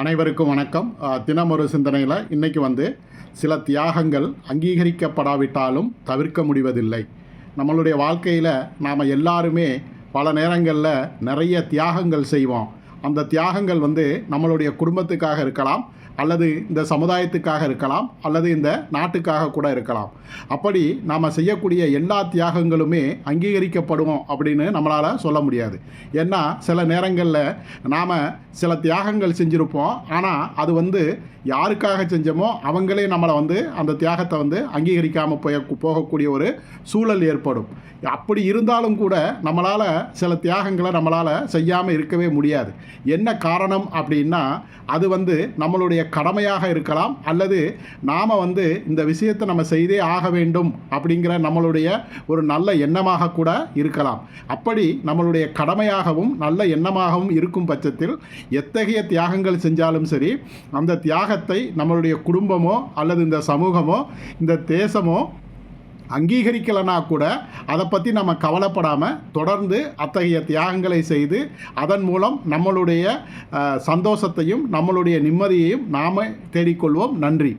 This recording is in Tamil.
அனைவருக்கும் வணக்கம். தினம் ஒரு சிந்தனையில் இன்றைக்கி சில தியாகங்கள் அங்கீகரிக்கப்படாவிட்டாலும் தவிர்க்க முடிவதில்லை. நம்மளுடைய வாழ்க்கையில் நாம் எல்லாருமே பல நேரங்களில் நிறைய தியாகங்கள் செய்வோம். அந்த தியாகங்கள் நம்மளுடைய குடும்பத்துக்காக இருக்கலாம், அல்லது இந்த சமுதாயத்துக்காக இருக்கலாம், அல்லது இந்த நாட்டுக்காக கூட இருக்கலாம். அப்படி நாம் செய்யக்கூடிய எல்லா தியாகங்களுமே அங்கீகரிக்கப்படும் அப்படின்னு நம்மளால் சொல்ல முடியாது. ஏன்னா சில நேரங்களில் நாம் சில தியாகங்கள் செஞ்சுருப்போம், ஆனால் அது யாருக்காக செஞ்சோமோ அவங்களே நம்மளை அந்த தியாகத்தை அங்கீகரிக்காமல் போகக்கூடிய ஒரு சூழல் ஏற்படும். அப்படி இருந்தாலும் கூட நம்மளால் சில தியாகங்களை நம்மளால் செய்யாமல் இருக்கவே முடியாது. என்ன காரணம் அப்படின்னா, அது நம்மளுடைய கடமையாக இருக்கலாம், அல்லது நாம் இந்த விஷயத்தை நம்ம செய்தே ஆக வேண்டும் அப்படிங்கிற நம்மளுடைய ஒரு நல்ல எண்ணமாக கூட இருக்கலாம். அப்படி நம்மளுடைய கடமையாகவும் நல்ல எண்ணமாகவும் இருக்கும் பட்சத்தில் எத்தகைய தியாகங்கள் செஞ்சாலும் சரி, அந்த தியாகத்தை நம்மளுடைய குடும்பமோ அல்லது இந்த சமூகமோ இந்த தேசமோ அங்கீகரிக்கலைனா கூட அதை பற்றி நம்ம கவலைப்படாமல் தொடர்ந்து அத்தகைய தியாகங்களை செய்து அதன் மூலம் நம்மளுடைய சந்தோஷத்தையும் நம்மளுடைய நிம்மதியையும் நாம் தேடிக்கொள்வோம். நன்றி.